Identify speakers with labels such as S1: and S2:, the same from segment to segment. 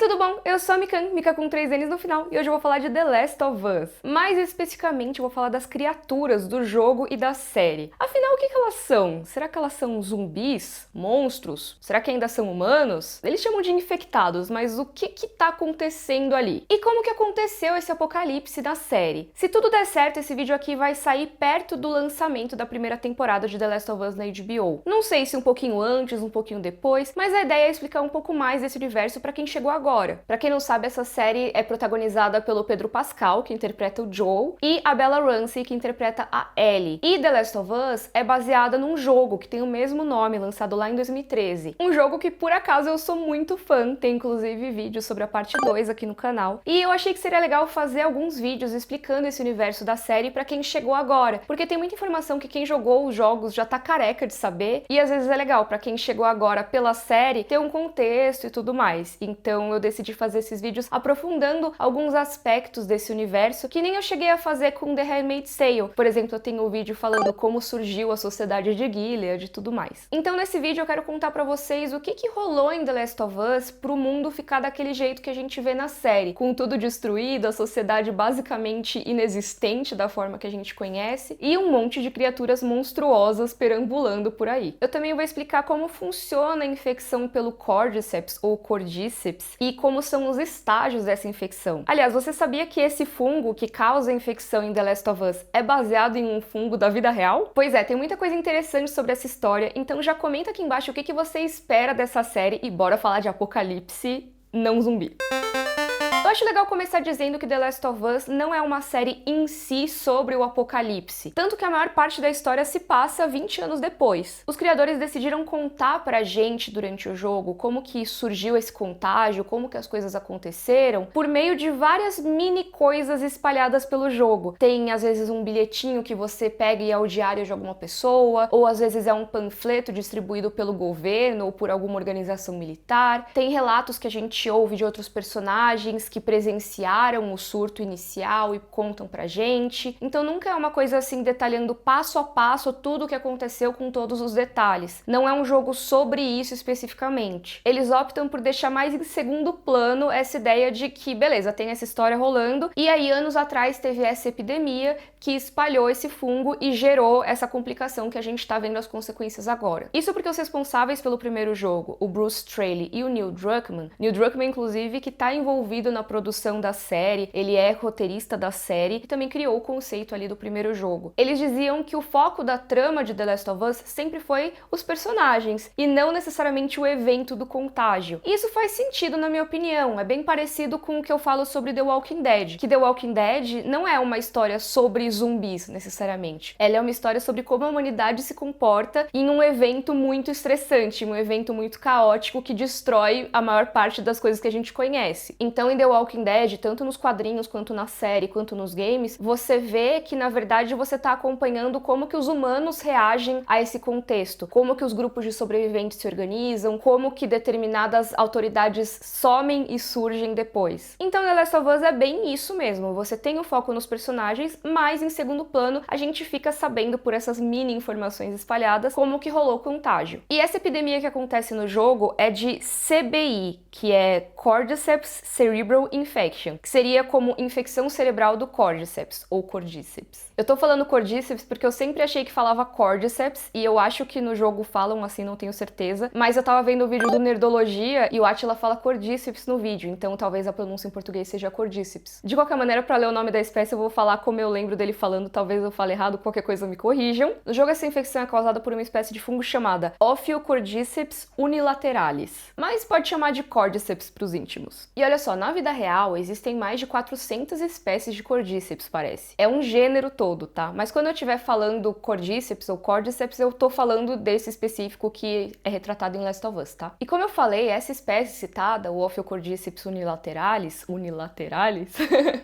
S1: tudo bom? Eu sou a Mikan, Mika com 3 N's no final, e hoje eu vou falar de The Last of Us. Mais especificamente, eu vou falar das criaturas do jogo e da série. Afinal, o que elas são? Será que elas são zumbis? Monstros? Será que ainda são humanos? Eles chamam de infectados, mas o que tá acontecendo ali? E como que aconteceu esse apocalipse na série? Se tudo der certo, esse vídeo aqui vai sair perto do lançamento da primeira temporada de The Last of Us na HBO. Não sei se um pouquinho antes, um pouquinho depois, mas a ideia é explicar um pouco mais desse universo pra quem chegou agora. Pra quem não sabe, essa série é protagonizada pelo Pedro Pascal, que interpreta o Joel, e a Bella Ramsey, que interpreta a Ellie. E The Last of Us é baseada num jogo que tem o mesmo nome, lançado lá em 2013. Um jogo que, por acaso, eu sou muito fã, tem inclusive vídeo sobre a parte 2 aqui no canal. E eu achei que seria legal fazer alguns vídeos explicando esse universo da série pra quem chegou agora, porque tem muita informação que quem jogou os jogos já tá careca de saber, e às vezes é legal pra quem chegou agora pela série ter um contexto e tudo mais. Então eu decidi fazer esses vídeos aprofundando alguns aspectos desse universo que nem eu cheguei a fazer com The Handmaid's Tale. Por exemplo, eu tenho um vídeo falando como surgiu a sociedade de Gilead e tudo mais. Então nesse vídeo eu quero contar pra vocês o que rolou em The Last of Us pro mundo ficar daquele jeito que a gente vê na série, com tudo destruído, a sociedade basicamente inexistente da forma que a gente conhece e um monte de criaturas monstruosas perambulando por aí. Eu também vou explicar como funciona a infecção pelo Cordyceps ou Cordyceps e como são os estágios dessa infecção. Aliás, você sabia que esse fungo que causa a infecção em The Last of Us é baseado em um fungo da vida real? Pois é, tem muita coisa interessante sobre essa história, então já comenta aqui embaixo o que você espera dessa série e bora falar de apocalipse não zumbi. Eu acho legal começar dizendo que The Last of Us não é uma série em si sobre o apocalipse, tanto que a maior parte da história se passa 20 anos depois. Os criadores decidiram contar pra gente durante o jogo como que surgiu esse contágio, como que as coisas aconteceram, por meio de várias mini coisas espalhadas pelo jogo. Tem às vezes um bilhetinho que você pega e é o diário de alguma pessoa, ou às vezes é um panfleto distribuído pelo governo ou por alguma organização militar. Tem relatos que a gente ouve de outros personagens que presenciaram o surto inicial e contam pra gente. Então nunca é uma coisa assim detalhando passo a passo tudo o que aconteceu com todos os detalhes. Não é um jogo sobre isso especificamente. Eles optam por deixar mais em segundo plano essa ideia de que, beleza, tem essa história rolando, e aí anos atrás teve essa epidemia que espalhou esse fungo e gerou essa complicação que a gente tá vendo as consequências agora. Isso porque os responsáveis pelo primeiro jogo, o Bruce Straley e o Neil Druckmann inclusive, que tá envolvido na produção da série, ele é roteirista da série e também criou o conceito ali do primeiro jogo. Eles diziam que o foco da trama de The Last of Us sempre foi os personagens e não necessariamente o evento do contágio. E isso faz sentido na minha opinião, é bem parecido com o que eu falo sobre The Walking Dead, que The Walking Dead não é uma história sobre zumbis necessariamente. Ela é uma história sobre como a humanidade se comporta em um evento muito estressante, um evento muito caótico que destrói a maior parte das coisas que a gente conhece. Então em The Walking Dead, tanto nos quadrinhos, quanto na série, quanto nos games, você vê que, na verdade, você tá acompanhando como que os humanos reagem a esse contexto, como que os grupos de sobreviventes se organizam, como que determinadas autoridades somem e surgem depois. Então, The Last of Us é bem isso mesmo, você tem o foco nos personagens, mas em segundo plano, a gente fica sabendo por essas mini informações espalhadas como que rolou o contágio. E essa epidemia que acontece no jogo é de CBI, que é Cordyceps Cerebral Infection, que seria como infecção cerebral do Cordyceps, ou Cordyceps. Eu tô falando Cordyceps porque eu sempre achei que falava Cordyceps, e eu acho que no jogo falam assim, não tenho certeza, mas eu tava vendo o vídeo do Nerdologia e o Attila fala Cordyceps no vídeo, então talvez a pronúncia em português seja Cordyceps. De qualquer maneira, pra ler o nome da espécie eu vou falar como eu lembro dele falando, talvez eu fale errado, qualquer coisa me corrijam. No jogo essa infecção é causada por uma espécie de fungo chamada Ophiocordyceps unilateralis, mas pode chamar de Cordyceps pros íntimos. E olha só, na vida real existem mais de 400 espécies de Cordyceps, parece. É um gênero todo, tá? Mas quando eu estiver falando Cordyceps ou Cordyceps, eu tô falando desse específico que é retratado em Last of Us, tá? E como eu falei, essa espécie citada, o Ophiocordyceps unilateralis,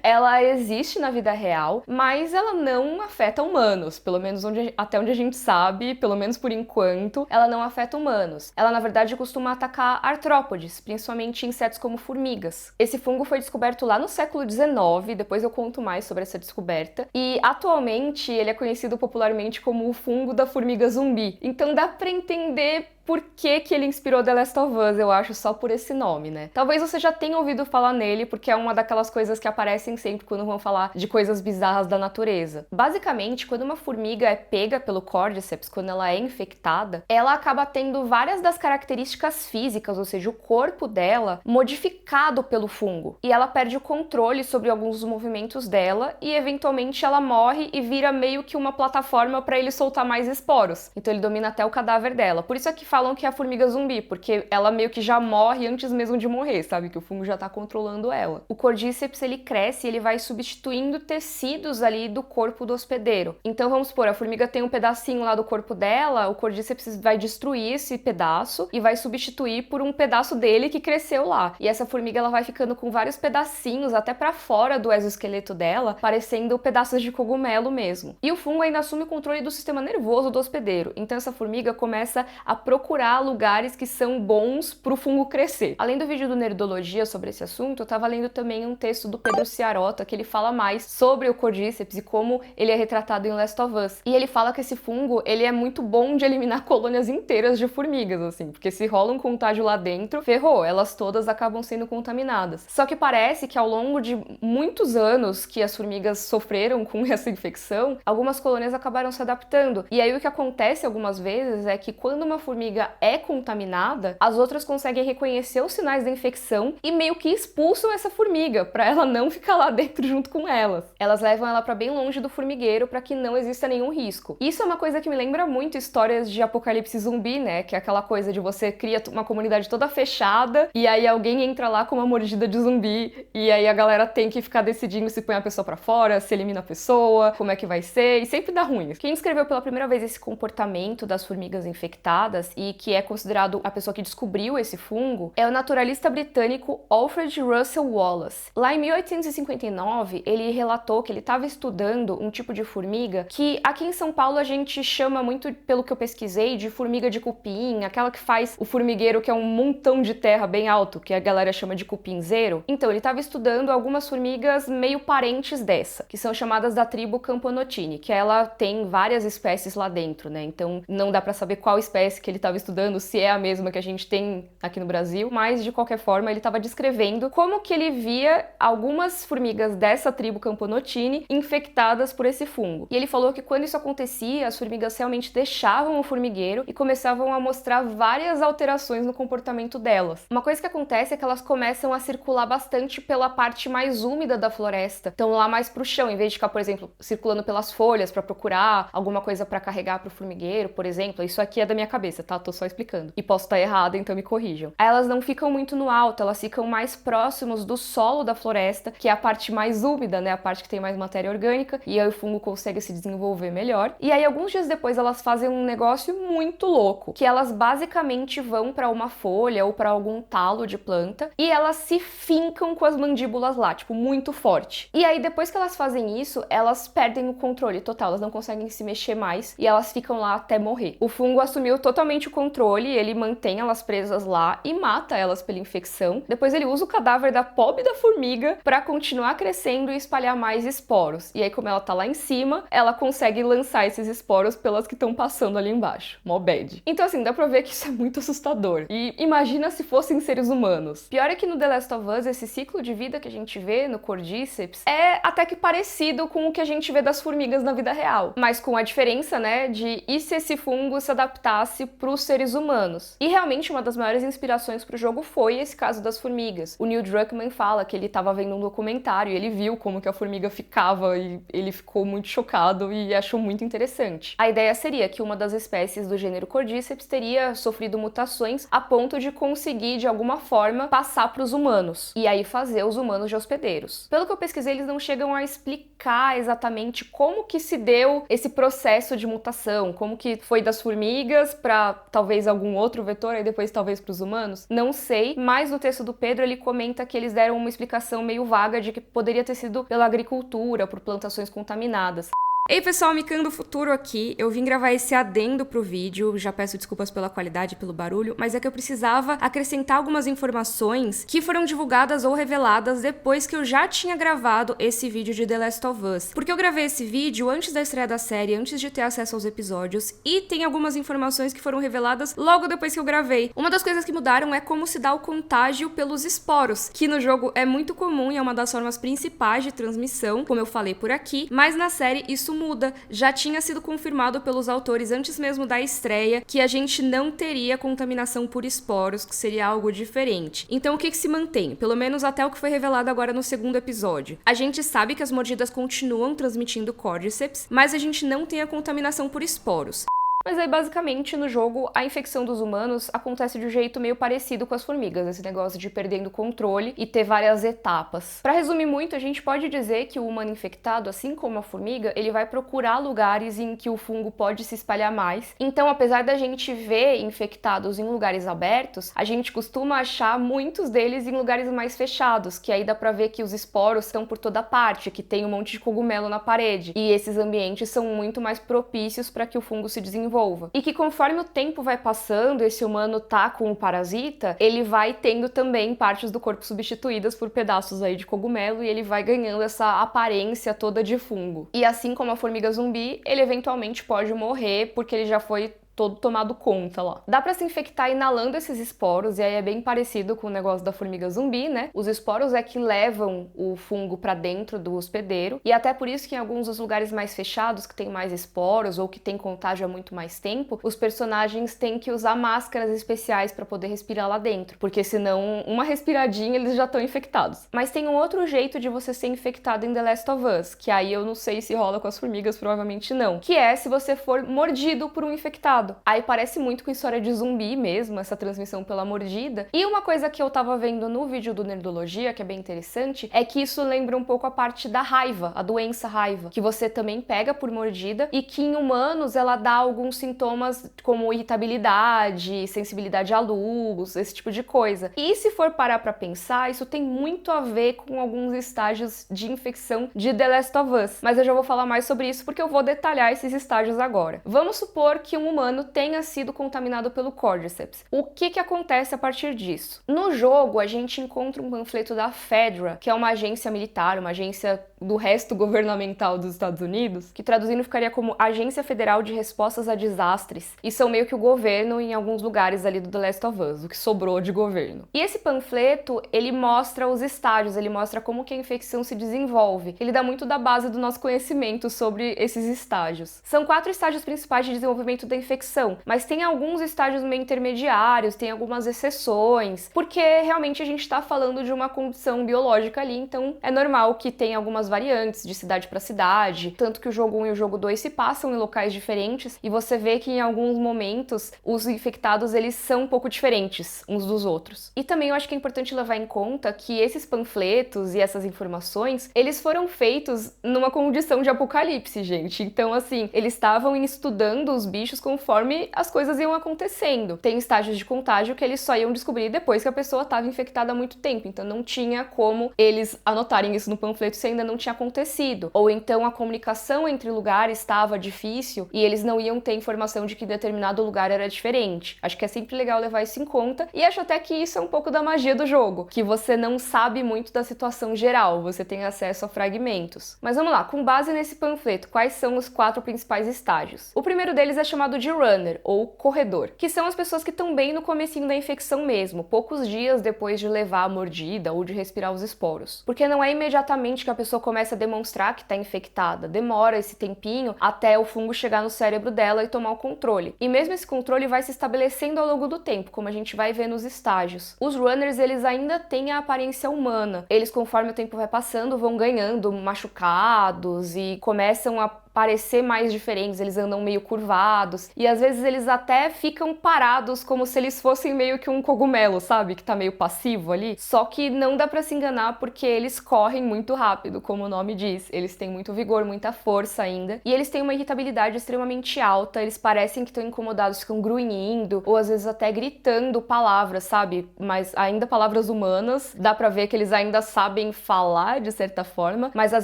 S1: ela existe na vida real, mas ela não afeta humanos, pelo menos até onde a gente sabe, pelo menos por enquanto, ela não afeta humanos. Ela, na verdade, costuma atacar artrópodes, principalmente insetos como formigas. Esse fungo foi descoberto lá no século XIX, depois eu conto mais sobre essa descoberta, e atualmente ele é conhecido popularmente como o fungo da formiga zumbi. Então dá pra entender por que ele inspirou The Last of Us, eu acho, só por esse nome, né? Talvez você já tenha ouvido falar nele, porque é uma daquelas coisas que aparecem sempre quando vão falar de coisas bizarras da natureza. Basicamente, quando uma formiga é pega pelo Cordyceps, quando ela é infectada, ela acaba tendo várias das características físicas, ou seja, o corpo dela, modificado pelo fungo. E ela perde o controle sobre alguns dos movimentos dela e, eventualmente, ela morre e vira meio que uma plataforma para ele soltar mais esporos. Então ele domina até o cadáver dela. Por isso é que falam que é a formiga zumbi, porque ela meio que já morre antes mesmo de morrer, sabe? Que o fungo já tá controlando ela. O Cordyceps, ele cresce e ele vai substituindo tecidos ali do corpo do hospedeiro. Então vamos supor, a formiga tem um pedacinho lá do corpo dela, o Cordyceps vai destruir esse pedaço e vai substituir por um pedaço dele que cresceu lá. E essa formiga, ela vai ficando com vários pedacinhos até pra fora do exoesqueleto dela, parecendo pedaços de cogumelo mesmo. E o fungo ainda assume o controle do sistema nervoso do hospedeiro. Então essa formiga começa a procurar lugares que são bons pro fungo crescer. Além do vídeo do Nerdologia sobre esse assunto, eu tava lendo também um texto do Pedro Ciarota, que ele fala mais sobre o Cordyceps e como ele é retratado em Last of Us. E ele fala que esse fungo, ele é muito bom de eliminar colônias inteiras de formigas, assim, porque se rola um contágio lá dentro, ferrou, elas todas acabam sendo contaminadas. Só que parece que ao longo de muitos anos que as formigas sofreram com essa infecção, algumas colônias acabaram se adaptando. E aí o que acontece algumas vezes é que quando uma formiga é contaminada, as outras conseguem reconhecer os sinais da infecção e meio que expulsam essa formiga para ela não ficar lá dentro junto com elas. Elas levam ela para bem longe do formigueiro para que não exista nenhum risco. Isso é uma coisa que me lembra muito histórias de apocalipse zumbi, né? Que é aquela coisa de você cria uma comunidade toda fechada e aí alguém entra lá com uma mordida de zumbi e aí a galera tem que ficar decidindo se põe a pessoa para fora, se elimina a pessoa, como é que vai ser, e sempre dá ruim. Quem escreveu pela primeira vez esse comportamento das formigas infectadas e que é considerado a pessoa que descobriu esse fungo é o naturalista britânico Alfred Russel Wallace. Lá em 1859, ele relatou que ele estava estudando um tipo de formiga que aqui em São Paulo a gente chama muito, pelo que eu pesquisei, de formiga de cupim, aquela que faz o formigueiro que é um montão de terra bem alto, que a galera chama de cupinzeiro. Então, ele estava estudando algumas formigas meio parentes dessa, que são chamadas da tribo Campanotini, que ela tem várias espécies lá dentro, né? Então, não dá pra saber qual espécie que ele estava estudando, se é a mesma que a gente tem aqui no Brasil, mas de qualquer forma, ele estava descrevendo como que ele via algumas formigas dessa tribo Campanotini infectadas por esse fungo. E ele falou que quando isso acontecia, as formigas realmente deixavam o formigueiro e começavam a mostrar várias alterações no comportamento delas. Uma coisa que acontece é que elas começam a circular bastante pela parte mais úmida da floresta, então lá mais pro chão, em vez de ficar, por exemplo, circulando pelas folhas para procurar alguma coisa para carregar pro formigueiro, por exemplo. Isso aqui é da minha cabeça, tá? Tô só explicando. E posso estar errada, então me corrijam. Aí elas não ficam muito no alto, elas ficam mais próximos do solo da floresta, que é a parte mais úmida, né? A parte que tem mais matéria orgânica, e aí o fungo consegue se desenvolver melhor. E aí alguns dias depois elas fazem um negócio muito louco, que elas basicamente vão para uma folha ou para algum talo de planta e elas se fincam com as mandíbulas lá, tipo, muito forte. E aí depois que elas fazem isso, elas perdem o controle total, elas não conseguem se mexer mais e elas ficam lá até morrer. O fungo assumiu totalmente o controle, ele mantém elas presas lá e mata elas pela infecção. Depois ele usa o cadáver da pobre da formiga para continuar crescendo e espalhar mais esporos. E aí, como ela tá lá em cima, ela consegue lançar esses esporos pelas que estão passando ali embaixo. Mó bad. Então assim, dá pra ver que isso é muito assustador. E imagina se fossem seres humanos. Pior é que no The Last of Us, esse ciclo de vida que a gente vê no Cordyceps é até que parecido com o que a gente vê das formigas na vida real. Mas com a diferença, né, de e se esse fungo se adaptasse pros seres humanos. E realmente uma das maiores inspirações pro jogo foi esse caso das formigas. O Neil Druckmann fala que ele tava vendo um documentário e ele viu como que a formiga ficava e ele ficou muito chocado e achou muito interessante. A ideia seria que uma das espécies do gênero Cordyceps teria sofrido mutações a ponto de conseguir, de alguma forma, passar para os humanos e aí fazer os humanos de hospedeiros. Pelo que eu pesquisei, eles não chegam a explicar exatamente como que se deu esse processo de mutação, como que foi das formigas para talvez algum outro vetor e depois talvez para os humanos. Não sei, mas no texto do Pedro ele comenta que eles deram uma explicação meio vaga de que poderia ter sido pela agricultura, por plantações contaminadas. Ei pessoal, Mikan do Futuro aqui. Eu vim gravar esse adendo pro vídeo, já peço desculpas pela qualidade e pelo barulho, mas é que eu precisava acrescentar algumas informações que foram divulgadas ou reveladas depois que eu já tinha gravado esse vídeo de The Last of Us. Porque eu gravei esse vídeo antes da estreia da série, antes de ter acesso aos episódios, e tem algumas informações que foram reveladas logo depois que eu gravei. Uma das coisas que mudaram é como se dá o contágio pelos esporos, que no jogo é muito comum e é uma das formas principais de transmissão, como eu falei por aqui, mas na série isso muda. Já tinha sido confirmado pelos autores antes mesmo da estreia que a gente não teria contaminação por esporos, que seria algo diferente. Então o que se mantém? Pelo menos até o que foi revelado agora no segundo episódio. A gente sabe que as mordidas continuam transmitindo Cordyceps, mas a gente não tem a contaminação por esporos. Mas aí, basicamente, no jogo, a infecção dos humanos acontece de um jeito meio parecido com as formigas, esse negócio de perdendo o controle e ter várias etapas. Pra resumir muito, a gente pode dizer que o humano infectado, assim como a formiga, ele vai procurar lugares em que o fungo pode se espalhar mais. Então, apesar da gente ver infectados em lugares abertos, a gente costuma achar muitos deles em lugares mais fechados, que aí dá pra ver que os esporos estão por toda parte, que tem um monte de cogumelo na parede. E esses ambientes são muito mais propícios para que o fungo se desenvolva. E que conforme o tempo vai passando, esse humano tá com o parasita, ele vai tendo também partes do corpo substituídas por pedaços aí de cogumelo e ele vai ganhando essa aparência toda de fungo. E assim como a formiga zumbi, ele eventualmente pode morrer porque ele já foi todo tomado conta lá. Dá pra se infectar inalando esses esporos, e aí é bem parecido com o negócio da formiga zumbi, né? Os esporos é que levam o fungo pra dentro do hospedeiro, e até por isso que em alguns dos lugares mais fechados, que tem mais esporos ou que tem contágio há muito mais tempo, os personagens têm que usar máscaras especiais pra poder respirar lá dentro, porque senão uma respiradinha eles já estão infectados. Mas tem um outro jeito de você ser infectado em The Last of Us, que aí eu não sei se rola com as formigas, provavelmente não, que é se você for mordido por um infectado. Aí parece muito com história de zumbi mesmo, essa transmissão pela mordida. E uma coisa que eu tava vendo no vídeo do Nerdologia, que é bem interessante, é que isso lembra um pouco a parte da raiva, a doença raiva, que você também pega por mordida e que em humanos ela dá alguns sintomas como irritabilidade, sensibilidade à luz, esse tipo de coisa. E se for parar pra pensar, isso tem muito a ver com alguns estágios de infecção de The Last of Us. Mas eu já vou falar mais sobre isso porque eu vou detalhar esses estágios agora. Vamos supor que um humano tenha sido contaminado pelo Cordyceps. O que acontece a partir disso? No jogo, a gente encontra um panfleto da Fedra, que é uma agência militar, uma agência do resto governamental dos Estados Unidos, que traduzindo ficaria como Agência Federal de Respostas a Desastres, e são meio que o governo em alguns lugares ali do The Last of Us, o que sobrou de governo. E esse panfleto, ele mostra os estágios, ele mostra como que a infecção se desenvolve. Ele dá muito da base do nosso conhecimento sobre esses estágios. São 4 estágios principais de desenvolvimento da infecção, mas tem alguns estágios meio intermediários, tem algumas exceções, porque realmente a gente está falando de uma condição biológica ali, então é normal que tenha algumas variantes de cidade para cidade, tanto que o jogo 1 e o jogo 2 se passam em locais diferentes, e você vê que em alguns momentos os infectados eles são um pouco diferentes uns dos outros. E também eu acho que é importante levar em conta que esses panfletos e essas informações, eles foram feitos numa condição de apocalipse, gente. Então, assim, eles estavam estudando os bichos conforme as coisas iam acontecendo. Tem estágios de contágio que eles só iam descobrir depois que a pessoa estava infectada há muito tempo, então não tinha como eles anotarem isso no panfleto se ainda não tinha acontecido. Ou então a comunicação entre lugares estava difícil e eles não iam ter informação de que determinado lugar era diferente. Acho que é sempre legal levar isso em conta, e acho até que isso é um pouco da magia do jogo, que você não sabe muito da situação geral, você tem acesso a fragmentos. Mas vamos lá, com base nesse panfleto, quais são os 4 principais estágios? O primeiro deles é chamado de runner, ou corredor, que são as pessoas que estão bem no comecinho da infecção mesmo, poucos dias depois de levar a mordida ou de respirar os esporos. Porque não é imediatamente que a pessoa começa a demonstrar que está infectada, demora esse tempinho até o fungo chegar no cérebro dela e tomar o controle. E mesmo esse controle vai se estabelecendo ao longo do tempo, como a gente vai ver nos estágios. Os runners, eles ainda têm a aparência humana. Eles, conforme o tempo vai passando, vão ganhando machucados e começam a parecer mais diferentes, eles andam meio curvados, e às vezes eles até ficam parados como se eles fossem meio que um cogumelo, sabe? Que tá meio passivo ali. Só que não dá pra se enganar porque eles correm muito rápido, como o nome diz. Eles têm muito vigor, muita força ainda, e eles têm uma irritabilidade extremamente alta, eles parecem que estão incomodados, ficam grunhindo, ou às vezes até gritando palavras, sabe? Mas ainda palavras humanas, dá pra ver que eles ainda sabem falar de certa forma, mas às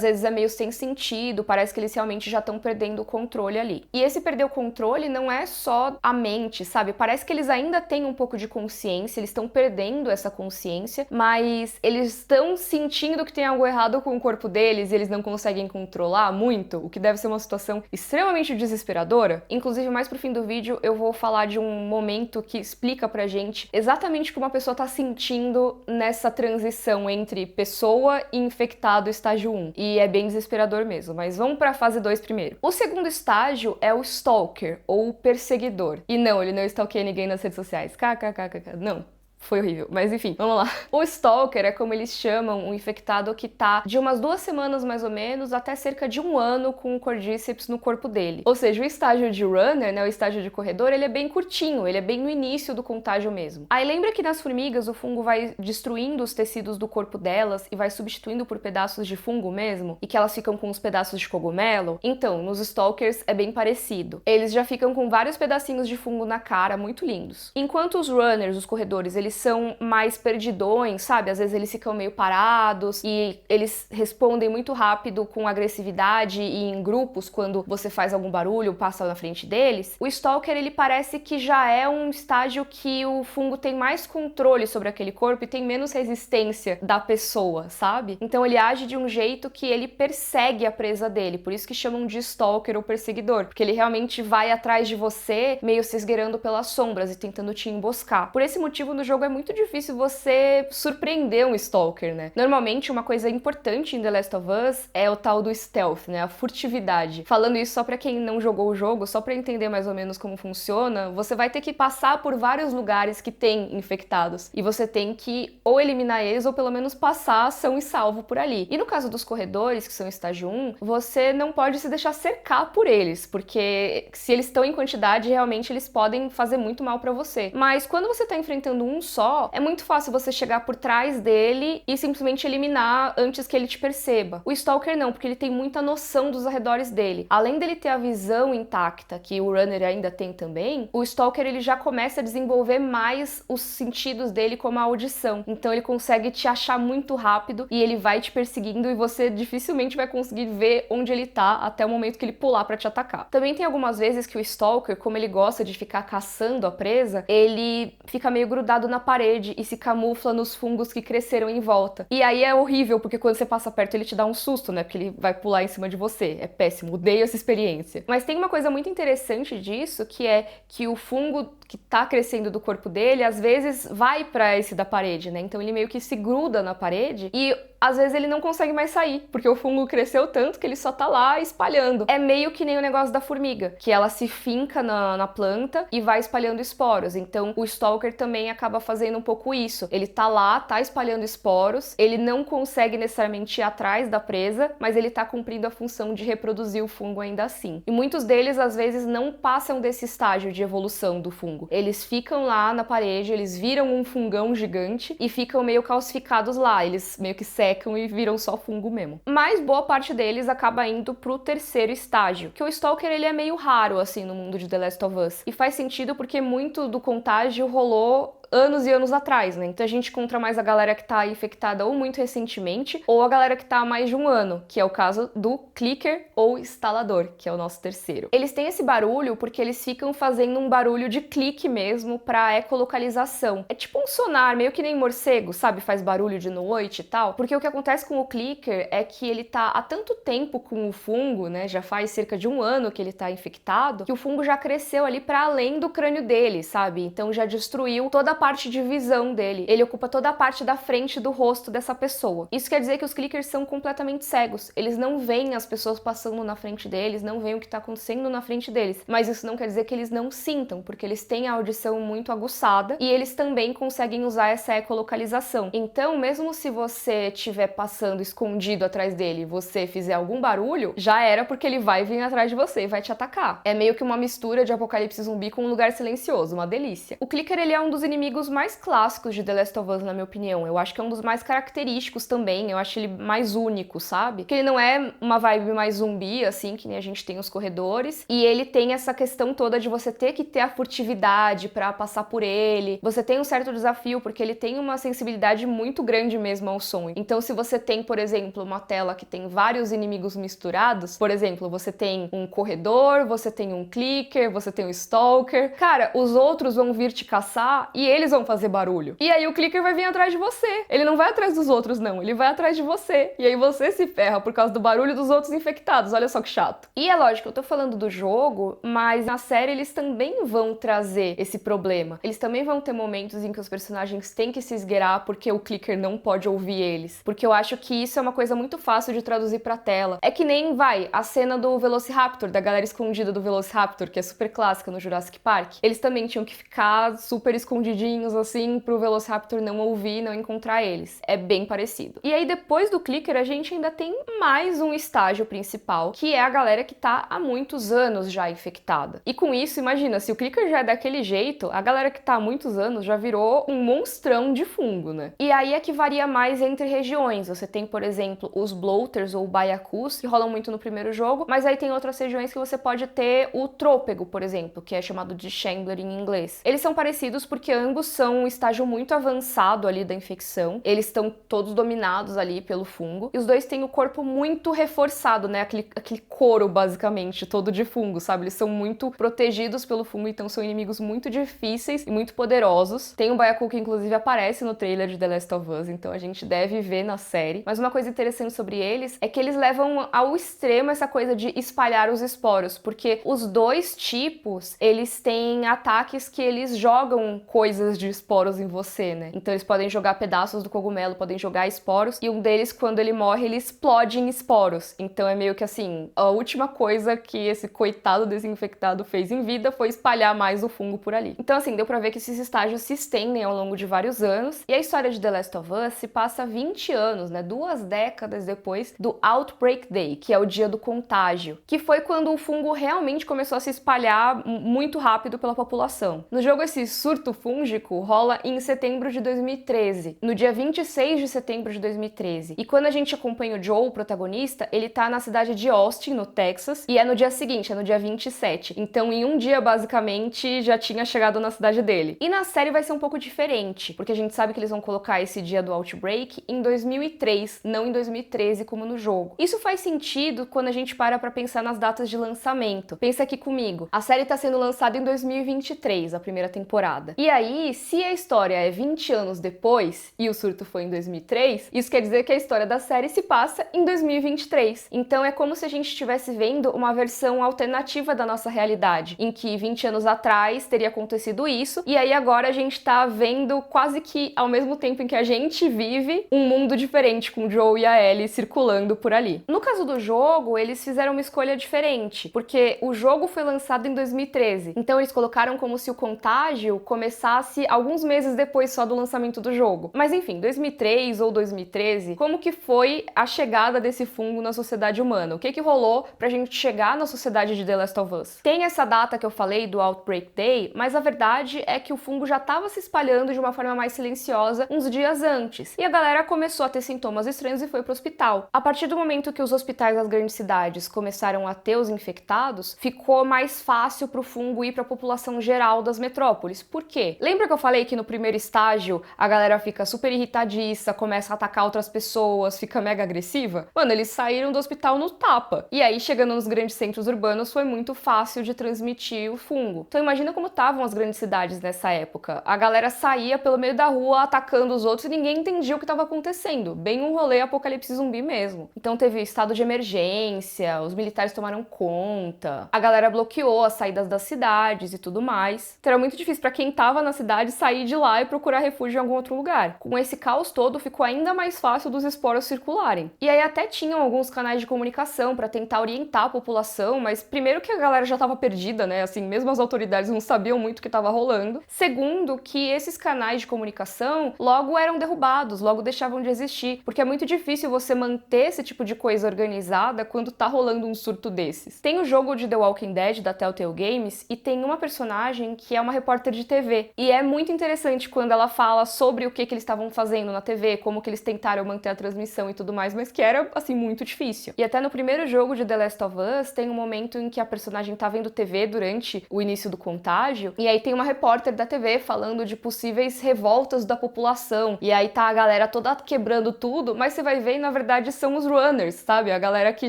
S1: vezes é meio sem sentido, parece que eles realmente já já estão perdendo o controle ali. E esse perder o controle não é só a mente, sabe? Parece que eles ainda têm um pouco de consciência, eles estão perdendo essa consciência, mas eles estão sentindo que tem algo errado com o corpo deles e eles não conseguem controlar muito, o que deve ser uma situação extremamente desesperadora. Inclusive, mais pro fim do vídeo, eu vou falar de um momento que explica pra gente exatamente o que uma pessoa tá sentindo nessa transição entre pessoa e infectado estágio 1. E é bem desesperador mesmo, mas vamos pra fase 2 primeiro. O segundo estágio é o stalker, ou perseguidor. E não, ele não stalkeia ninguém nas redes sociais. KKKKK. Não. Foi horrível, mas enfim, vamos lá. O stalker é como eles chamam um infectado que tá de umas 2 semanas mais ou menos até cerca de 1 ano com o Cordyceps no corpo dele. Ou seja, o estágio de runner, né, o estágio de corredor, ele é bem curtinho, ele é bem no início do contágio mesmo. Aí lembra que nas formigas o fungo vai destruindo os tecidos do corpo delas e vai substituindo por pedaços de fungo mesmo? E que elas ficam com os pedaços de cogumelo? Então, nos stalkers é bem parecido. Eles já ficam com vários pedacinhos de fungo na cara, muito lindos. Enquanto os runners, os corredores, eles são mais perdidões, sabe? Às vezes eles ficam meio parados e eles respondem muito rápido com agressividade e em grupos quando você faz algum barulho, passa na frente deles. O stalker, ele parece que já é um estágio que o fungo tem mais controle sobre aquele corpo e tem menos resistência da pessoa, sabe? Então ele age de um jeito que ele persegue a presa dele, por isso que chamam de stalker ou perseguidor, porque ele realmente vai atrás de você, meio se esgueirando pelas sombras e tentando te emboscar. Por esse motivo, no jogo é muito difícil você surpreender um stalker, né? Normalmente, uma coisa importante em The Last of Us é o tal do stealth, né? A furtividade. Falando isso só pra quem não jogou o jogo, só pra entender mais ou menos como funciona, você vai ter que passar por vários lugares que tem infectados. E você tem que ou eliminar eles ou pelo menos passar são e salvo por ali. E no caso dos corredores, que são estágio 1, você não pode se deixar cercar por eles, porque se eles estão em quantidade, realmente eles podem fazer muito mal pra você. Mas quando você tá enfrentando um só, é muito fácil você chegar por trás dele e simplesmente eliminar antes que ele te perceba. O stalker não, porque ele tem muita noção dos arredores dele. Além dele ter a visão intacta, que o runner ainda tem também, o stalker ele já começa a desenvolver mais os sentidos dele, como a audição. Então ele consegue te achar muito rápido e ele vai te perseguindo e você dificilmente vai conseguir ver onde ele tá até o momento que ele pular pra te atacar. Também tem algumas vezes que o stalker, como ele gosta de ficar caçando a presa, ele fica meio grudado na parede e se camufla nos fungos que cresceram em volta. E aí é horrível, porque quando você passa perto ele te dá um susto, né? Porque ele vai pular em cima de você. É péssimo, odeio essa experiência. Mas tem uma coisa muito interessante disso, que é que o fungo que tá crescendo do corpo dele, às vezes vai pra esse da parede, né? Então ele meio que se gruda na parede e às vezes ele não consegue mais sair, porque o fungo cresceu tanto que ele só tá lá espalhando. É meio que nem o negócio da formiga, que ela se finca na planta e vai espalhando esporos. Então o stalker também acaba fazendo um pouco isso. Ele tá lá, tá espalhando esporos, ele não consegue necessariamente ir atrás da presa, mas ele tá cumprindo a função de reproduzir o fungo ainda assim. E muitos deles, às vezes, não passam desse estágio de evolução do fungo. Eles ficam lá na parede, eles viram um fungão gigante e ficam meio calcificados lá. Eles meio que secam e viram só fungo mesmo. Mas boa parte deles acaba indo pro terceiro estágio, que o stalker ele é meio raro assim no mundo de The Last of Us. E faz sentido porque muito do contágio rolou anos e anos atrás, né? Então a gente encontra mais a galera que tá infectada ou muito recentemente, ou a galera que tá há mais de 1 ano, que é o caso do clicker ou instalador, que é o nosso terceiro. Eles têm esse barulho porque eles ficam fazendo um barulho de clique mesmo pra ecolocalização. É tipo um sonar, meio que nem morcego, sabe? Faz barulho de noite e tal. Porque o que acontece com o clicker é que ele tá há tanto tempo com o fungo, né? Já faz cerca de 1 ano que ele tá infectado, que o fungo já cresceu ali pra além do crânio dele, sabe? Então já destruiu toda a parte de visão dele. Ele ocupa toda a parte da frente do rosto dessa pessoa. Isso quer dizer que os clickers são completamente cegos. Eles não veem as pessoas passando na frente deles, não veem o que está acontecendo na frente deles. Mas isso não quer dizer que eles não sintam, porque eles têm a audição muito aguçada e eles também conseguem usar essa ecolocalização. Então, mesmo se você estiver passando escondido atrás dele e você fizer algum barulho, já era, porque ele vai vir atrás de você e vai te atacar. É meio que uma mistura de Apocalipse Zumbi com Um Lugar Silencioso, uma delícia. O clicker ele é um dos inimigos inimigos mais clássicos de The Last of Us, na minha opinião. Eu acho que é um dos mais característicos também, eu acho ele mais único, sabe? Que ele não é uma vibe mais zumbi, assim, que nem a gente tem os corredores, e ele tem essa questão toda de você ter que ter a furtividade pra passar por ele. Você tem um certo desafio, porque ele tem uma sensibilidade muito grande mesmo ao som. Então, se você tem, por exemplo, uma tela que tem vários inimigos misturados, por exemplo, você tem um corredor, você tem um clicker, você tem um stalker, cara, os outros vão vir te caçar e eles vão fazer barulho. E aí o clicker vai vir atrás de você. Ele não vai atrás dos outros, não. Ele vai atrás de você. E aí você se ferra por causa do barulho dos outros infectados. Olha só que chato. E é lógico, eu tô falando do jogo, mas na série eles também vão trazer esse problema. Eles também vão ter momentos em que os personagens têm que se esgueirar porque o clicker não pode ouvir eles. Porque eu acho que isso é uma coisa muito fácil de traduzir pra tela. É que nem, a cena do Velociraptor, da galera escondida do Velociraptor, que é super clássica no Jurassic Park. Eles também tinham que ficar super escondidinhos, assim, pro Velociraptor não ouvir, não encontrar eles. É bem parecido. E aí, depois do clicker, a gente ainda tem mais um estágio principal, que é a galera que tá há muitos anos já infectada. E com isso, imagina, se o clicker já é daquele jeito, a galera que tá há muitos anos já virou um monstrão de fungo, né? E aí é que varia mais entre regiões. Você tem, por exemplo, os bloaters ou baiacus, que rolam muito no primeiro jogo, mas aí tem outras regiões que você pode ter o trôpego, por exemplo, que é chamado de Shambler em inglês. Eles são parecidos porque ambos são um estágio muito avançado ali da infecção. Eles estão todos dominados ali pelo fungo. E os dois têm o corpo muito reforçado, né? Aquele couro, basicamente, todo de fungo, sabe? Eles são muito protegidos pelo fungo, então são inimigos muito difíceis e muito poderosos. Tem um baiacu que, inclusive, aparece no trailer de The Last of Us, então a gente deve ver na série. Mas uma coisa interessante sobre eles é que eles levam ao extremo essa coisa de espalhar os esporos, porque os dois tipos, eles têm ataques que eles jogam coisas de esporos em você, né? Então eles podem jogar pedaços do cogumelo, podem jogar esporos, e um deles, quando ele morre, ele explode em esporos. Então é meio que assim, a última coisa que esse coitado desinfectado fez em vida foi espalhar mais o fungo por ali. Então assim, deu pra ver que esses estágios se estendem ao longo de vários anos, e a história de The Last of Us se passa 20 anos, né? 2 décadas depois do Outbreak Day, que é o dia do contágio, que foi quando o fungo realmente começou a se espalhar muito rápido pela população. No jogo, esse surto fúngico rola em setembro de 2013, no dia 26 de setembro de 2013. E quando a gente acompanha o Joel, o protagonista, ele tá na cidade de Austin, no Texas, e é no dia seguinte, é no dia 27. Então, em um dia, basicamente, já tinha chegado na cidade dele. E na série vai ser um pouco diferente, porque a gente sabe que eles vão colocar esse dia do Outbreak em 2003, não em 2013 como no jogo. Isso faz sentido quando a gente para pra pensar nas datas de lançamento. Pensa aqui comigo, a série tá sendo lançada em 2023, a primeira temporada. E aí, se a história é 20 anos depois, e o surto foi em 2003, isso quer dizer que a história da série se passa em 2023. Então é como se a gente estivesse vendo uma versão alternativa da nossa realidade, em que 20 anos atrás teria acontecido isso, e aí agora a gente tá vendo quase que ao mesmo tempo em que a gente vive um mundo diferente, com o Joel e a Ellie circulando por ali. No caso do jogo, eles fizeram uma escolha diferente, porque o jogo foi lançado em 2013, então eles colocaram como se o contágio começasse alguns meses depois só do lançamento do jogo. Mas enfim, 2003 ou 2013, como que foi a chegada desse fungo na sociedade humana? O que que rolou pra gente chegar na sociedade de The Last of Us? Tem essa data que eu falei do Outbreak Day, mas a verdade é que o fungo já estava se espalhando de uma forma mais silenciosa uns dias antes, e a galera começou a ter sintomas estranhos e foi pro hospital. A partir do momento que os hospitais das grandes cidades começaram a ter os infectados, ficou mais fácil pro fungo ir pra população geral das metrópoles. Por quê? Lembra que eu falei que no primeiro estágio a galera fica super irritadiça, começa a atacar outras pessoas, fica mega agressiva? Mano, eles saíram do hospital no tapa. E aí, chegando nos grandes centros urbanos, foi muito fácil de transmitir o fungo. Então imagina como estavam as grandes cidades nessa época. A galera saía pelo meio da rua atacando os outros e ninguém entendia o que estava acontecendo. Bem um rolê apocalipse zumbi mesmo. Então teve estado de emergência, os militares tomaram conta, a galera bloqueou as saídas das cidades e tudo mais. Então era muito difícil para quem tava na cidade sair de lá e procurar refúgio em algum outro lugar. Com esse caos todo, ficou ainda mais fácil dos esporos circularem. E aí até tinham alguns canais de comunicação para tentar orientar a população, mas primeiro que a galera já tava perdida, né? Assim, mesmo as autoridades não sabiam muito o que tava rolando. Segundo, que esses canais de comunicação logo eram derrubados, logo deixavam de existir, porque é muito difícil você manter esse tipo de coisa organizada quando tá rolando um surto desses. Tem o jogo de The Walking Dead da Telltale Games e tem uma personagem que é uma repórter de TV, e é muito interessante quando ela fala sobre o que eles estavam fazendo na TV, como que eles tentaram manter a transmissão e tudo mais, mas que era, assim, muito difícil. E até no primeiro jogo de The Last of Us, tem um momento em que a personagem tá vendo TV durante o início do contágio, e aí tem uma repórter da TV falando de possíveis revoltas da população, e aí tá a galera toda quebrando tudo, mas você vai ver e na verdade são os runners, sabe? A galera que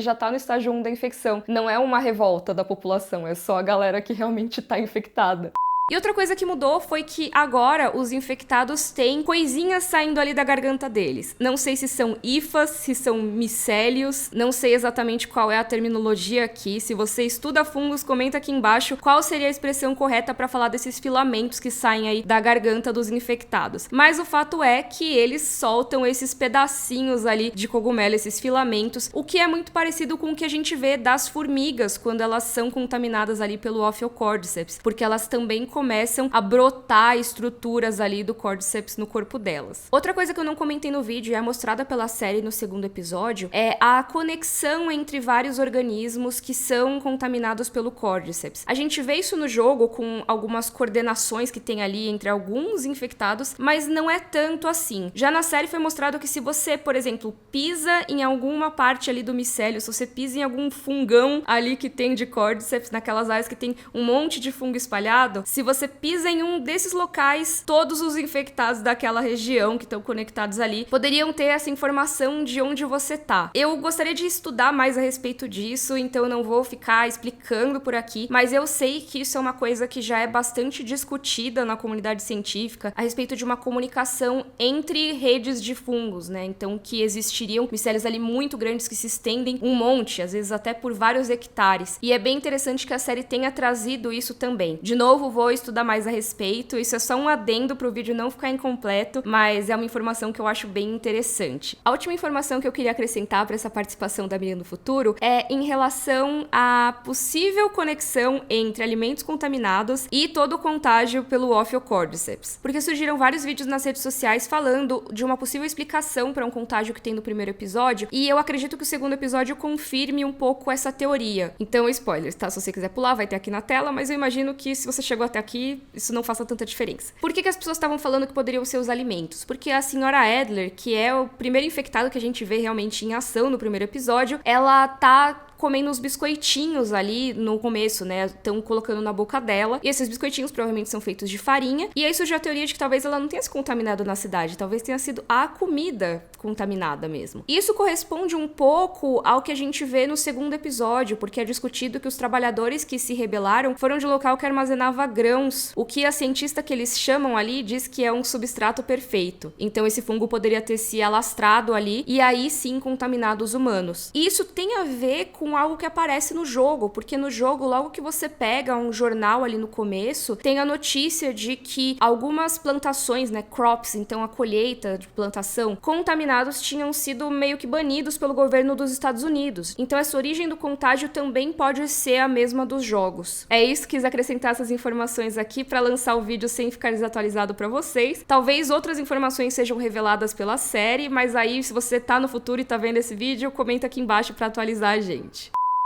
S1: já tá no estágio 1 da infecção. Não é uma revolta da população, é só a galera que realmente tá infectada. E outra coisa que mudou foi que agora os infectados têm coisinhas saindo ali da garganta deles. Não sei se são hifas, se são micélios, não sei exatamente qual é a terminologia aqui. Se você estuda fungos, comenta aqui embaixo qual seria a expressão correta para falar desses filamentos que saem aí da garganta dos infectados. Mas o fato é que eles soltam esses pedacinhos ali de cogumelo, esses filamentos, o que é muito parecido com o que a gente vê das formigas quando elas são contaminadas ali pelo Ophiocordyceps, porque elas também começam a brotar estruturas ali do Cordyceps no corpo delas. Outra coisa que eu não comentei no vídeo e é mostrada pela série no segundo episódio é a conexão entre vários organismos que são contaminados pelo Cordyceps. A gente vê isso no jogo com algumas coordenações que tem ali entre alguns infectados, mas não é tanto assim. Já na série foi mostrado que se você, por exemplo, pisa em alguma parte ali do micélio, se você pisa em algum fungão ali que tem de Cordyceps, naquelas áreas que tem um monte de fungo espalhado, se você pisa em um desses locais, todos os infectados daquela região que estão conectados ali poderiam ter essa informação de onde você tá. Eu gostaria de estudar mais a respeito disso, então eu não vou ficar explicando por aqui, mas eu sei que isso é uma coisa que já é bastante discutida na comunidade científica a respeito de uma comunicação entre redes de fungos, né? Então que existiriam micélios ali muito grandes que se estendem um monte, às vezes até por vários hectares. E é bem interessante que a série tenha trazido isso também. De novo, vou estudar mais a respeito, isso é só um adendo pro vídeo não ficar incompleto, mas é uma informação que eu acho bem interessante. A última informação que eu queria acrescentar para essa participação da Miriam do Futuro é em relação à possível conexão entre alimentos contaminados e todo o contágio pelo Ophiocordyceps. Porque surgiram vários vídeos nas redes sociais falando de uma possível explicação para um contágio que tem no primeiro episódio, e eu acredito que o segundo episódio confirme um pouco essa teoria. Então, spoilers, tá? Se você quiser pular, vai ter aqui na tela, mas eu imagino que se você chegou até aqui, isso não faça tanta diferença. Por que as pessoas estavam falando que poderiam ser os alimentos? Porque a senhora Adler, que é o primeiro infectado que a gente vê realmente em ação no primeiro episódio, ela tá comendo uns biscoitinhos ali no começo, né? Estão colocando na boca dela. E esses biscoitinhos provavelmente são feitos de farinha. E aí surgiu a teoria de que talvez ela não tenha se contaminado na cidade. Talvez tenha sido a comida contaminada mesmo. Isso corresponde um pouco ao que a gente vê no segundo episódio, porque é discutido que os trabalhadores que se rebelaram foram de local que armazenava grãos. O que a cientista que eles chamam ali diz que é um substrato perfeito. Então esse fungo poderia ter se alastrado ali e aí sim contaminado os humanos. E isso tem a ver com algo que aparece no jogo, porque no jogo, logo que você pega um jornal ali no começo, tem a notícia de que algumas plantações, né, crops, então a colheita de plantação, contaminados tinham sido meio que banidos pelo governo dos Estados Unidos. Então essa origem do contágio também pode ser a mesma dos jogos. É isso, quis acrescentar essas informações aqui para lançar o vídeo sem ficar desatualizado para vocês. Talvez outras informações sejam reveladas pela série, mas aí se você tá no futuro e tá vendo esse vídeo, comenta aqui embaixo para atualizar a gente.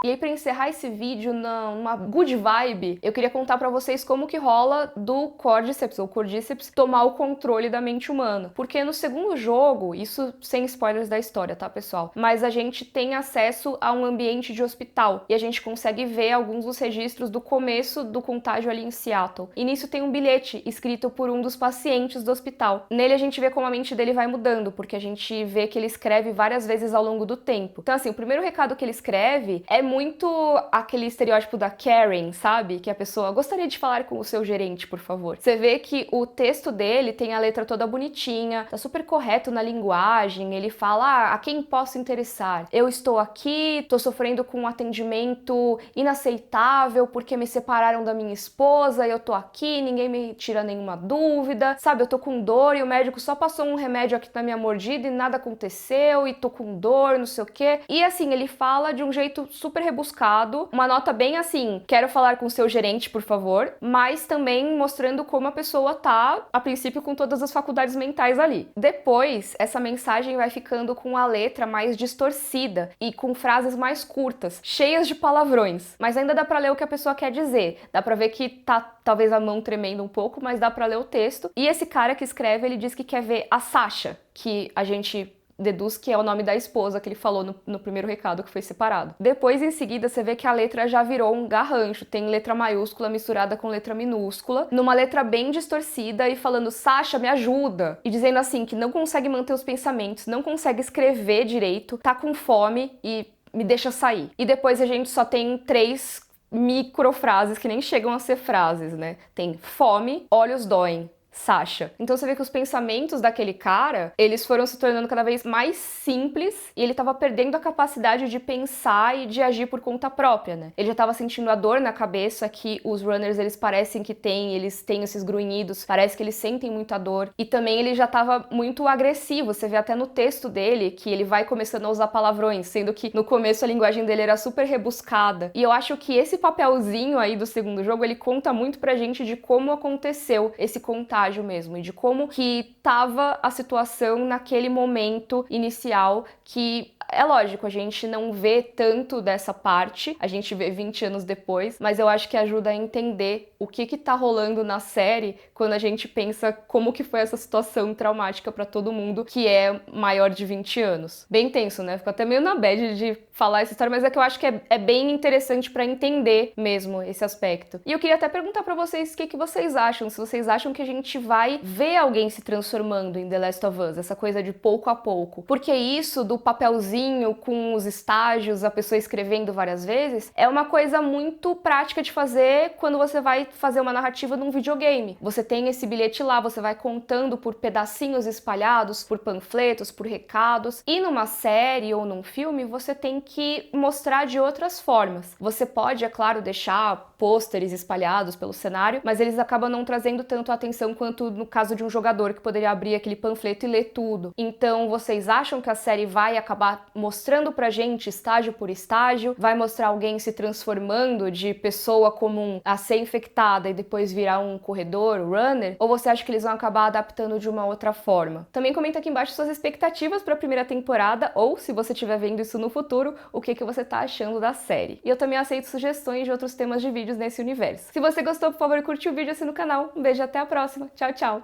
S1: E aí, pra encerrar esse vídeo numa good vibe, eu queria contar pra vocês como que rola do Cordyceps, ou Cordyceps, tomar o controle da mente humana. Porque no segundo jogo, isso sem spoilers da história, tá, pessoal? Mas a gente tem acesso a um ambiente de hospital, e a gente consegue ver alguns dos registros do começo do contágio ali em Seattle. E nisso tem um bilhete escrito por um dos pacientes do hospital. Nele a gente vê como a mente dele vai mudando, porque a gente vê que ele escreve várias vezes ao longo do tempo. Então assim, o primeiro recado que ele escreve é muito aquele estereótipo da Karen, sabe? Que a pessoa gostaria de falar com o seu gerente, por favor. Você vê que o texto dele tem a letra toda bonitinha, tá super correto na linguagem, ele fala, a quem posso interessar? Eu estou aqui, tô sofrendo com um atendimento inaceitável porque me separaram da minha esposa e eu tô aqui, ninguém me tira nenhuma dúvida, sabe? Eu tô com dor e o médico só passou um remédio aqui na minha mordida e nada aconteceu e tô com dor, não sei o quê. E assim, ele fala de um jeito super super rebuscado, uma nota bem assim, quero falar com o seu gerente, por favor, mas também mostrando como a pessoa tá, a princípio, com todas as faculdades mentais ali. Depois, essa mensagem vai ficando com a letra mais distorcida e com frases mais curtas, cheias de palavrões, mas ainda dá pra ler o que a pessoa quer dizer. Dá pra ver que tá talvez a mão tremendo um pouco, mas dá pra ler o texto. E esse cara que escreve, ele diz que quer ver a Sasha, que a gente deduz que é o nome da esposa que ele falou no primeiro recado que foi separado. Depois, em seguida, você vê que a letra já virou um garrancho, tem letra maiúscula misturada com letra minúscula, numa letra bem distorcida e falando, Sasha, me ajuda! E dizendo assim, que não consegue manter os pensamentos, não consegue escrever direito, tá com fome e me deixa sair. E depois a gente só tem 3 microfrases que nem chegam a ser frases, né? Tem fome, olhos doem, Sasha. Então você vê que os pensamentos daquele cara, eles foram se tornando cada vez mais simples e ele tava perdendo a capacidade de pensar e de agir por conta própria, né? Ele já tava sentindo a dor na cabeça que os runners, eles parecem que têm, eles têm esses grunhidos, parece que eles sentem muita dor. E também ele já tava muito agressivo, você vê até no texto dele que ele vai começando a usar palavrões, sendo que no começo a linguagem dele era super rebuscada. E eu acho que esse papelzinho aí do segundo jogo, ele conta muito pra gente de como aconteceu esse contágio mesmo, e de como que tava a situação naquele momento inicial que... É lógico, a gente não vê tanto dessa parte, a gente vê 20 anos depois, mas eu acho que ajuda a entender o que tá rolando na série quando a gente pensa como que foi essa situação traumática pra todo mundo que é maior de 20 anos. Bem tenso, né? Fico até meio na bad de falar essa história, mas é que eu acho que é bem interessante pra entender mesmo esse aspecto. E eu queria até perguntar pra vocês o que vocês acham, se vocês acham que a gente vai ver alguém se transformando em The Last of Us, essa coisa de pouco a pouco. Porque isso do papelzinho com os estágios, a pessoa escrevendo várias vezes, é uma coisa muito prática de fazer quando você vai fazer uma narrativa num videogame. Você tem esse bilhete lá, você vai contando por pedacinhos espalhados, por panfletos, por recados. E numa série ou num filme, você tem que mostrar de outras formas. Você pode, é claro, deixar pôsteres espalhados pelo cenário, mas eles acabam não trazendo tanto atenção quanto no caso de um jogador que poderia abrir aquele panfleto e ler tudo. Então, vocês acham que a série vai acabar mostrando pra gente estágio por estágio? Vai mostrar alguém se transformando de pessoa comum a ser infectada e depois virar um corredor, runner? Ou você acha que eles vão acabar adaptando de uma outra forma? Também comenta aqui embaixo suas expectativas pra primeira temporada, ou se você estiver vendo isso no futuro, o que você tá achando da série. E eu também aceito sugestões de outros temas de vídeos nesse universo. Se você gostou, por favor, curte o vídeo e assina o canal. Um beijo, até a próxima. Tchau, tchau!